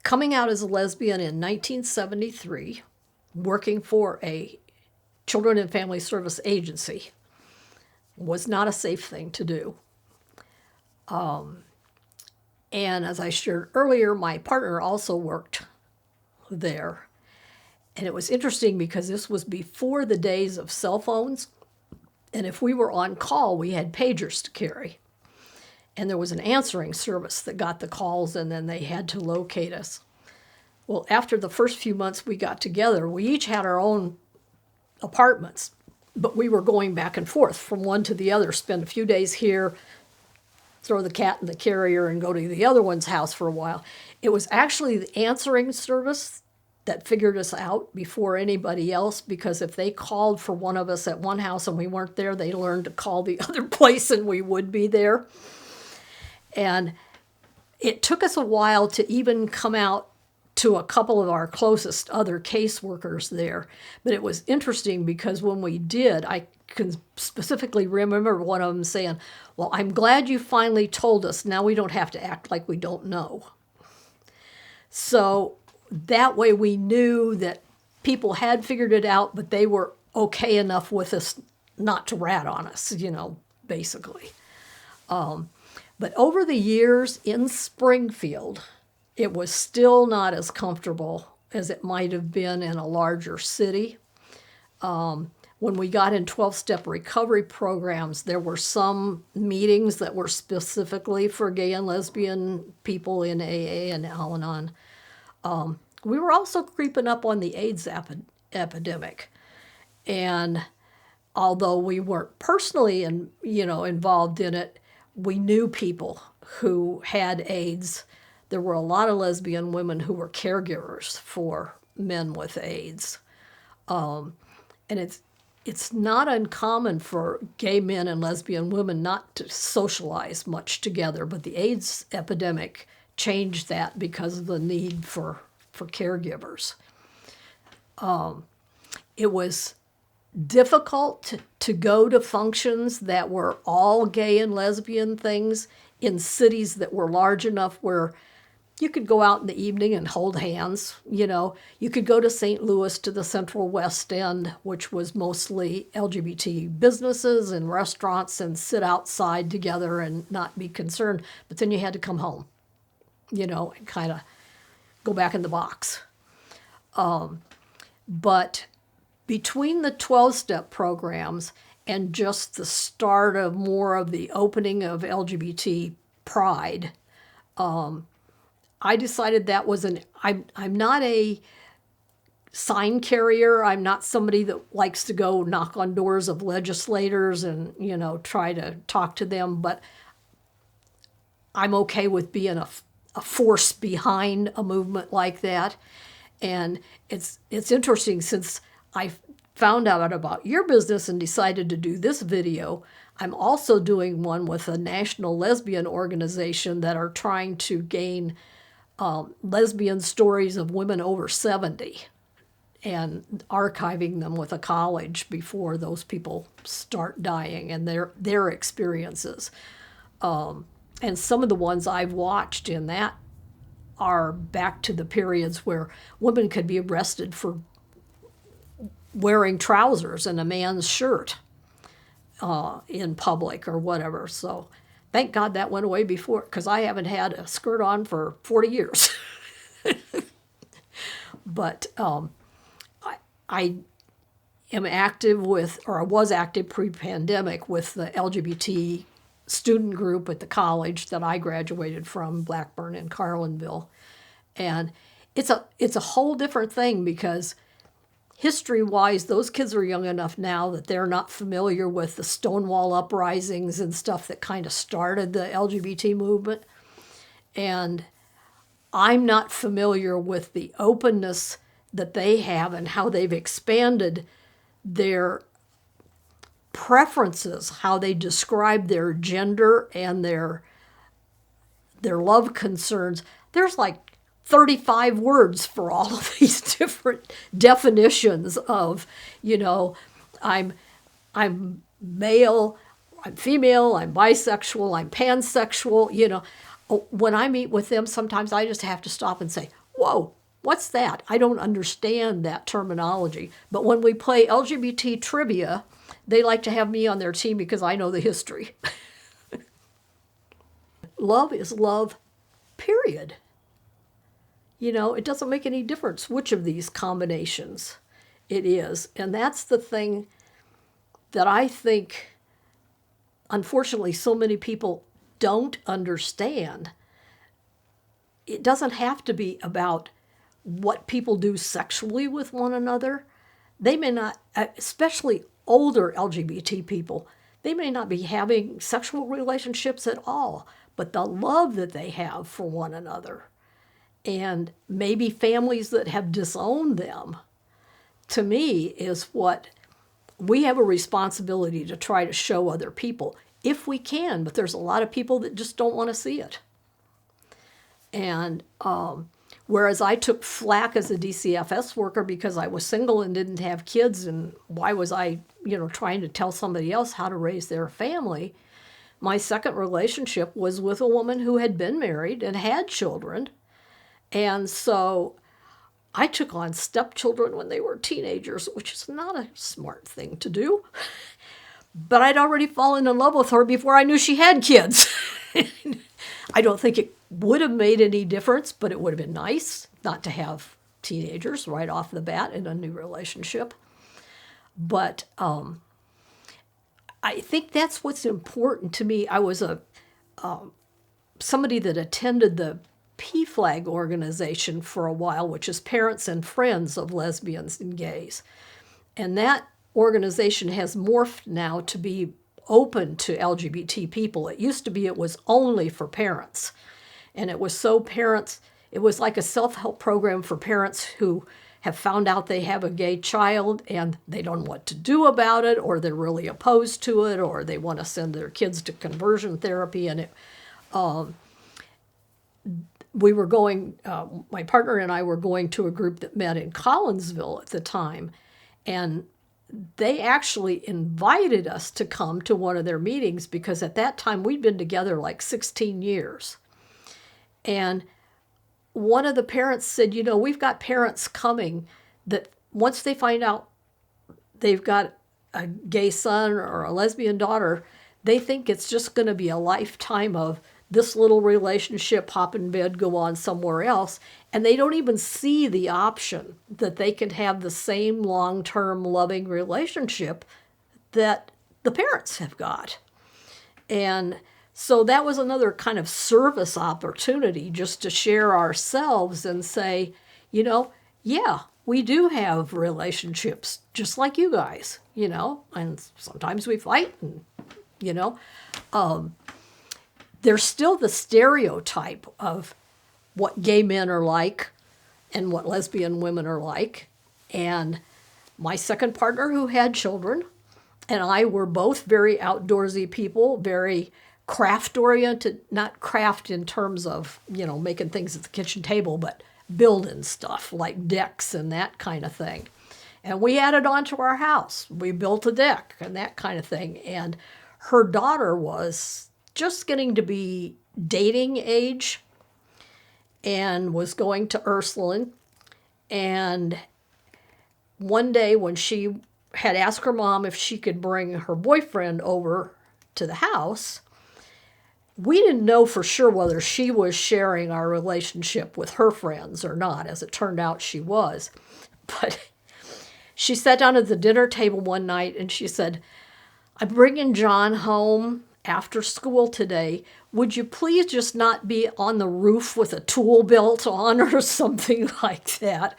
coming out as a lesbian in 1973, working for a children and family service agency was not a safe thing to do. And as I shared earlier, my partner also worked there. And it was interesting because this was before the days of cell phones. And if we were on call, we had pagers to carry. And there was an answering service that got the calls, and then they had to locate us. Well, after the first few months we got together, we each had our own apartments, but we were going back and forth from one to the other, spend a few days here, throw the cat in the carrier, and go to the other one's house for a while. It was actually the answering service that figured us out before anybody else, because if they called for one of us at one house and we weren't there, they learned to call the other place and we would be there. And it took us a while to even come out to a couple of our closest other caseworkers there. But it was interesting because when we did, I can specifically remember one of them saying, "Well, I'm glad you finally told us. Now we don't have to act like we don't know." So that way we knew that people had figured it out, but they were okay enough with us not to rat on us, basically. But over the years in Springfield, it was still not as comfortable as it might have been in a larger city. When we got in 12-step recovery programs, there were some meetings that were specifically for gay and lesbian people in AA and Al-Anon. We were also creeping up on the AIDS epidemic. And although we weren't personally involved in it, we knew people who had AIDS. There were a lot of lesbian women who were caregivers for men with AIDS. And it's not uncommon for gay men and lesbian women not to socialize much together, but the AIDS epidemic changed that because of the need for caregivers. It was difficult to go to functions that were all gay and lesbian things in cities that were large enough where you could go out in the evening and hold hands. You could go to St. Louis to the Central West End, which was mostly LGBT businesses and restaurants, and sit outside together and not be concerned. But then you had to come home, and kind of go back in the box. But between the 12-step programs and just the start of more of the opening of LGBT pride, I decided that was I'm not a sign carrier. I'm not somebody that likes to go knock on doors of legislators and, try to talk to them, but I'm okay with being a force behind a movement like that. And it's interesting, since I found out about your business and decided to do this video, I'm also doing one with a national lesbian organization that are trying to gain lesbian stories of women over 70 and archiving them with a college before those people start dying, and their experiences. And some of the ones I've watched in that are back to the periods where women could be arrested for wearing trousers and a man's shirt in public or whatever. So thank God that went away before, because I haven't had a skirt on for 40 years. But I am active with, or I was active pre-pandemic with the LGBT student group at the college that I graduated from, Blackburn in Carlinville. And it's a whole different thing, because history-wise, those kids are young enough now that they're not familiar with the Stonewall uprisings and stuff that kind of started the LGBT movement. And I'm not familiar with the openness that they have and how they've expanded their preferences, how they describe their gender and their love concerns. There's like 35 words for all of these different definitions of, I'm male, I'm female, I'm bisexual, I'm pansexual. When I meet with them, sometimes I just have to stop and say, whoa, what's that? I don't understand that terminology. But when we play LGBT trivia, they like to have me on their team because I know the history. Love is love, period. It doesn't make any difference which of these combinations it is. And that's the thing that I think, unfortunately, so many people don't understand. It doesn't have to be about what people do sexually with one another. They may not, especially older LGBT people, they may not be having sexual relationships at all, but the love that they have for one another, and maybe families that have disowned them, to me, is what we have a responsibility to try to show other people if we can, but there's a lot of people that just don't want to see it. And whereas I took flack as a DCFS worker because I was single and didn't have kids, and why was I, trying to tell somebody else how to raise their family, my second relationship was with a woman who had been married and had children. And so I took on stepchildren when they were teenagers, which is not a smart thing to do. But I'd already fallen in love with her before I knew she had kids. I don't think it would have made any difference, but it would have been nice not to have teenagers right off the bat in a new relationship. But I think that's what's important to me. I was somebody that attended the PFLAG organization for a while, which is Parents and Friends of Lesbians and Gays. And that organization has morphed now to be open to LGBT people. It used to be it was only for parents. And it was it was like a self-help program for parents who have found out they have a gay child and they don't know what to do about it, or they're really opposed to it, or they want to send their kids to conversion therapy. And we were going, my partner and I were going to a group that met in Collinsville at the time, and they actually invited us to come to one of their meetings because at that time we'd been together like 16 years. And one of the parents said, we've got parents coming that once they find out they've got a gay son or a lesbian daughter, they think it's just going to be a lifetime of this little relationship, hop in bed, go on somewhere else. And they don't even see the option that they can have the same long-term loving relationship that the parents have got. And so that was another kind of service opportunity just to share ourselves and say, yeah, we do have relationships just like you guys, and sometimes we fight and, there's still the stereotype of what gay men are like and what lesbian women are like. And my second partner, who had children, and I were both very outdoorsy people, very craft-oriented, not craft in terms of, making things at the kitchen table, but building stuff like decks and that kind of thing. And we added on to our house. We built a deck and that kind of thing. And her daughter was just getting to be dating age and was going to Ursuline. And one day when she had asked her mom if she could bring her boyfriend over to the house, we didn't know for sure whether she was sharing our relationship with her friends or not. As it turned out, she was. But she sat down at the dinner table one night and she said, "I'm bringing John home after school today. Would you please just not be on the roof with a tool belt on or something like that?"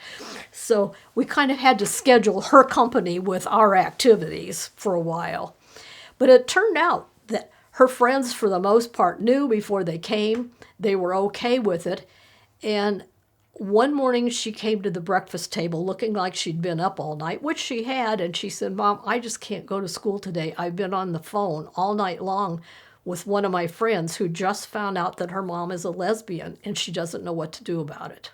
So we kind of had to schedule her company with our activities for a while. But it turned out that her friends, for the most part, knew before they came. They were okay with it. And one morning she came to the breakfast table looking like she'd been up all night, which she had, and she said, "Mom, I just can't go to school today. I've been on the phone all night long with one of my friends who just found out that her mom is a lesbian, and she doesn't know what to do about it."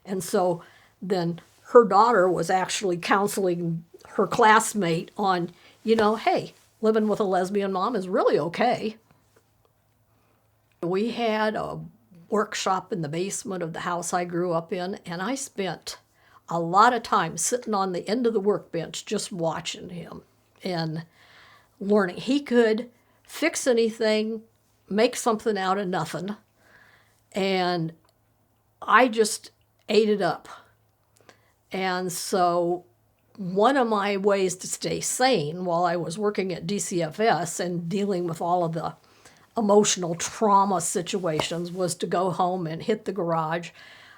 And so then her daughter was actually counseling her classmate on, hey, living with a lesbian mom is really okay. We had a workshop in the basement of the house I grew up in, and I spent a lot of time sitting on the end of the workbench just watching him and learning. He could fix anything, make something out of nothing, and I just ate it up. And so one of my ways to stay sane while I was working at DCFS and dealing with all of the emotional trauma situations was to go home and hit the garage.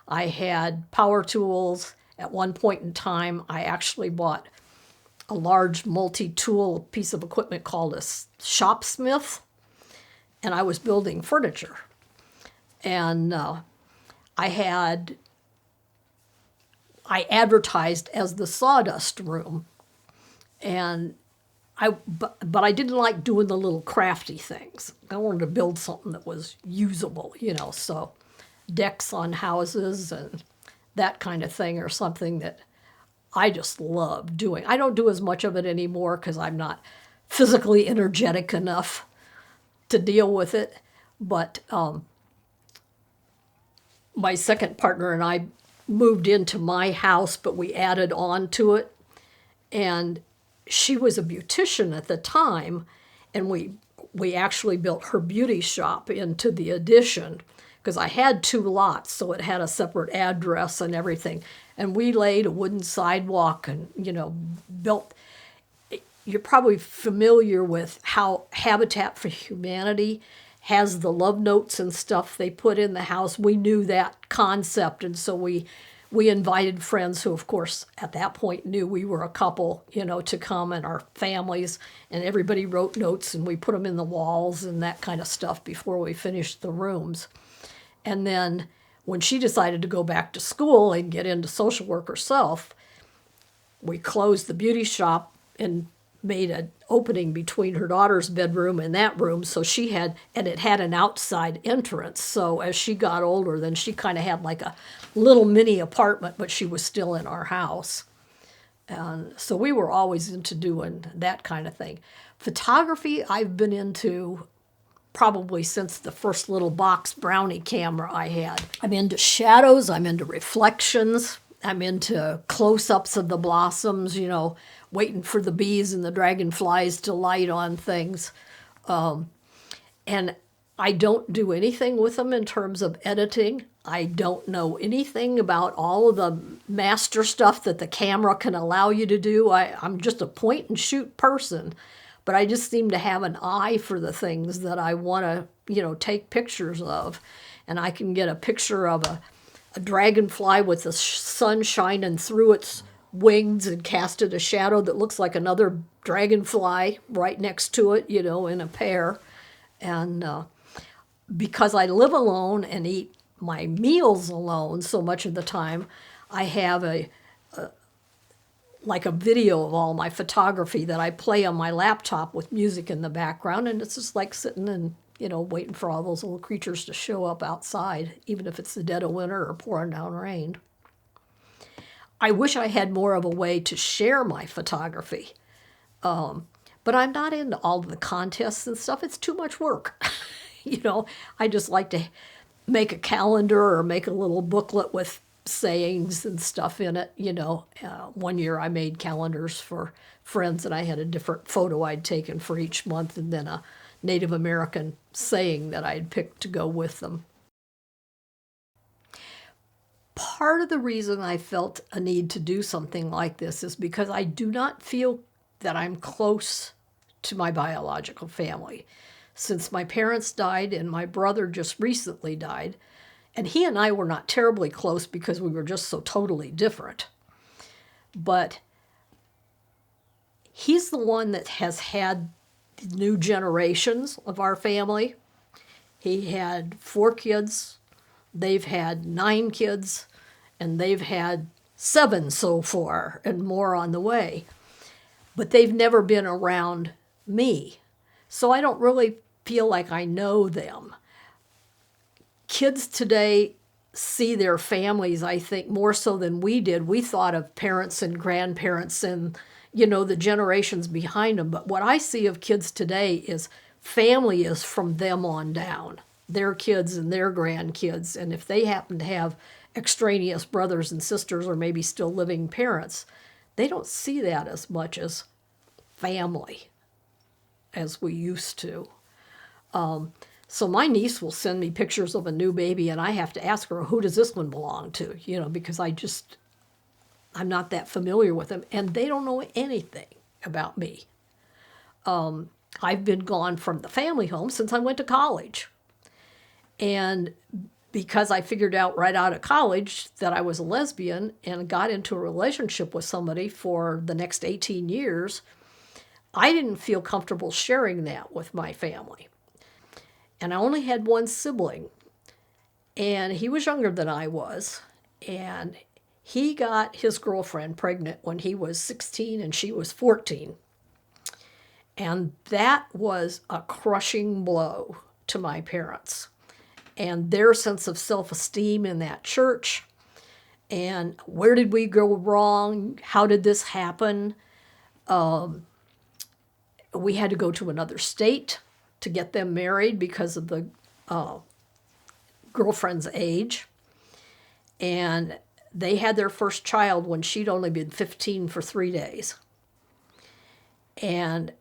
I had power tools. At one point in time, I actually bought a large multi-tool piece of equipment called a shopsmith, and I was building furniture. And I advertised as the sawdust room, and but I didn't like doing the little crafty things. I wanted to build something that was usable, so decks on houses and that kind of thing are something that I just love doing. I don't do as much of it anymore because I'm not physically energetic enough to deal with it. But my second partner and I moved into my house, but we added on to it. And she was a beautician at the time, and we actually built her beauty shop into the addition because I had 2 lots, so it had a separate address and everything. And we laid a wooden sidewalk and, built. You're probably familiar with how Habitat for Humanity has the love notes and stuff they put in the house. We knew that concept, and so we invited friends who, of course, at that point knew we were a couple, to come, and our families, and everybody wrote notes, and we put them in the walls and that kind of stuff before we finished the rooms. And then when she decided to go back to school and get into social work herself, we closed the beauty shop and made an opening between her daughter's bedroom and that room. So it had an outside entrance. So as she got older, then she kind of had like a little mini apartment, but she was still in our house. And so we were always into doing that kind of thing. Photography, I've been into probably since the first little box brownie camera I had. I'm into shadows, I'm into reflections, I'm into close-ups of the blossoms, waiting for the bees and the dragonflies to light on things. And I don't do anything with them in terms of editing. I don't know anything about all of the master stuff that the camera can allow you to do. I'm just a point and shoot person. But I just seem to have an eye for the things that I want to, take pictures of. And I can get a picture of a dragonfly with the sun shining through its wings and casted a shadow that looks like another dragonfly right next to it, in a pair. And because I live alone and eat my meals alone so much of the time, I have a video of all my photography that I play on my laptop with music in the background, and it's just like sitting and, waiting for all those little creatures to show up outside, even if it's the dead of winter or pouring down rain. I wish I had more of a way to share my photography, but I'm not into all of the contests and stuff. It's too much work. I just like to make a calendar or make a little booklet with sayings and stuff in it. One year I made calendars for friends, and I had a different photo I'd taken for each month, and then a Native American saying that I'd picked to go with them. Part of the reason I felt a need to do something like this is because I do not feel that I'm close to my biological family. Since my parents died and my brother just recently died, and he and I were not terribly close because we were just so totally different. But he's the one that has had new generations of our family. He had 4 kids. They've had 9 kids. And they've had 7 so far and more on the way. But they've never been around me. So I don't really feel like I know them. Kids today see their families, I think, more so than we did. We thought of parents and grandparents and, the generations behind them. But what I see of kids today is family is from them on down. their kids and their grandkids. And if they happen to have extraneous brothers and sisters or maybe still living parents, they don't see that as much as family as we used to. So my niece will send me pictures of a new baby, and I have to ask her, who does this one belong to? Because I'm not that familiar with them, and they don't know anything about me. I've been gone from the family home since I went to college. And because I figured out right out of college that I was a lesbian and got into a relationship with somebody for the next 18 years, I didn't feel comfortable sharing that with my family. And I only had one sibling, and he was younger than I was, and he got his girlfriend pregnant when he was 16 and she was 14. And that was a crushing blow to my parents and their sense of self-esteem in that church. And where did we go wrong? How did this happen? We had to go to another state to get them married because of the girlfriend's age. And they had their first child when she'd only been 15 for 3 days. And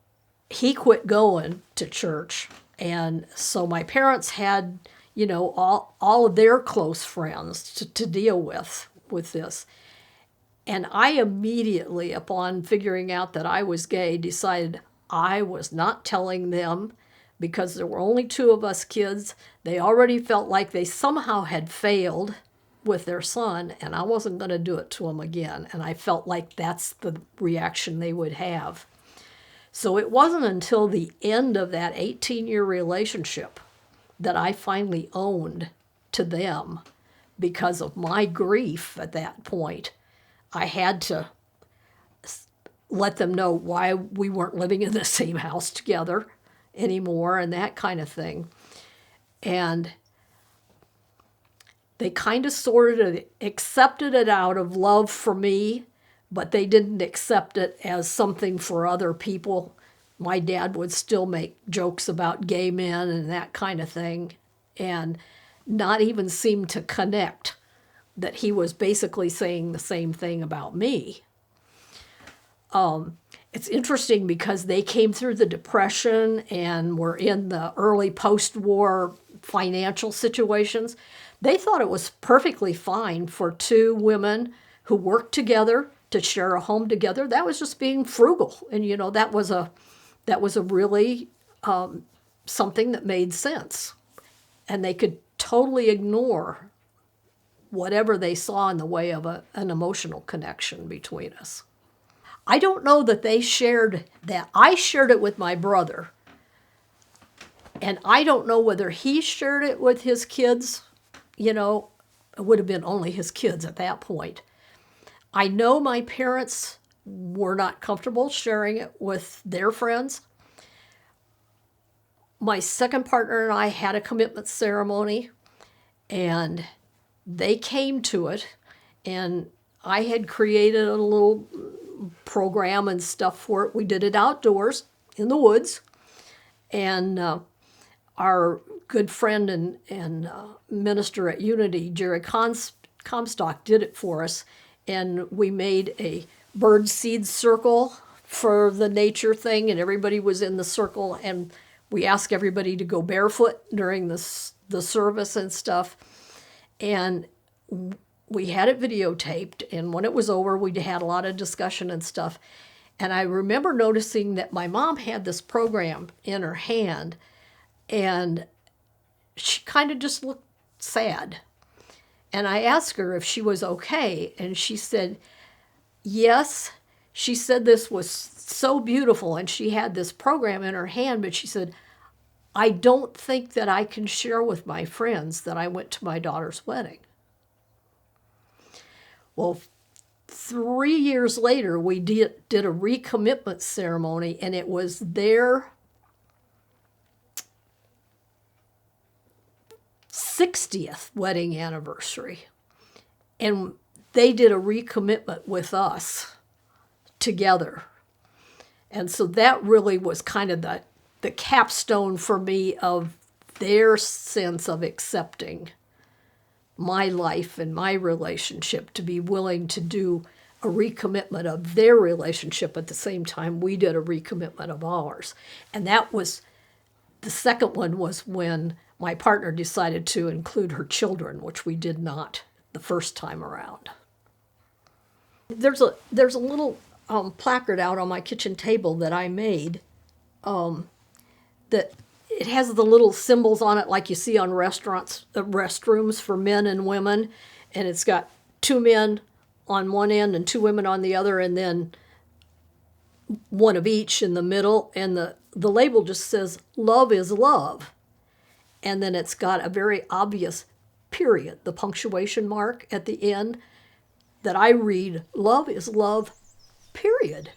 he quit going to church. And so my parents had, all of their close friends to deal with this. And I immediately, upon figuring out that I was gay, decided I was not telling them, because there were only 2 of us kids. They already felt like they somehow had failed with their son, and I wasn't going to do it to them again. And I felt like that's the reaction they would have. So it wasn't until the end of that 18-year relationship that I finally owned to them, because of my grief at that point. I had to let them know why we weren't living in the same house together anymore and that kind of thing. And they kind of sort of accepted it out of love for me, but they didn't accept it as something for other people. My dad would still make jokes about gay men and that kind of thing, and not even seem to connect that he was basically saying the same thing about me. It's interesting because they came through the Depression and were in the early post-war financial situations. They thought it was perfectly fine for 2 women who worked together to share a home together. That was just being frugal. And, that was a really something that made sense. And they could totally ignore whatever they saw in the way of an emotional connection between us. I don't know that they shared that. I shared it with my brother. And I don't know whether he shared it with his kids. It would have been only his kids at that point. I know my parents were not comfortable sharing it with their friends. My second partner and I had a commitment ceremony, and they came to it, and I had created a little program and stuff for it. We did it outdoors in the woods, and our good friend and minister at Unity, Jerry Comstock, did it for us, and we made a bird seed circle for the nature thing, and everybody was in the circle, and we asked everybody to go barefoot during the service and stuff, and we had it videotaped, and when it was over, we had a lot of discussion and stuff. And I remember noticing that my mom had this program in her hand, and she kind of just looked sad. And I asked her if she was okay, and she said, yes. She said this was so beautiful, and she had this program in her hand, but she said, I don't think that I can share with my friends that I went to my daughter's wedding. Well, 3 years later, we did a recommitment ceremony, and it was their 60th wedding anniversary. And they did a recommitment with us together. And so that really was kind of the capstone for me of their sense of accepting my life and my relationship, to be willing to do a recommitment of their relationship at the same time we did a recommitment of ours. And that was, the second one was when my partner decided to include her children, which we did not the first time around. There's a little placard out on my kitchen table that I made, that it has the little symbols on it like you see on restaurants, restrooms for men and women, and it's got two men on one end and two women on the other, and then one of each in the middle, and the label just says love is love, and then it's got a very obvious period, the punctuation mark at the end, that I read love is love, period.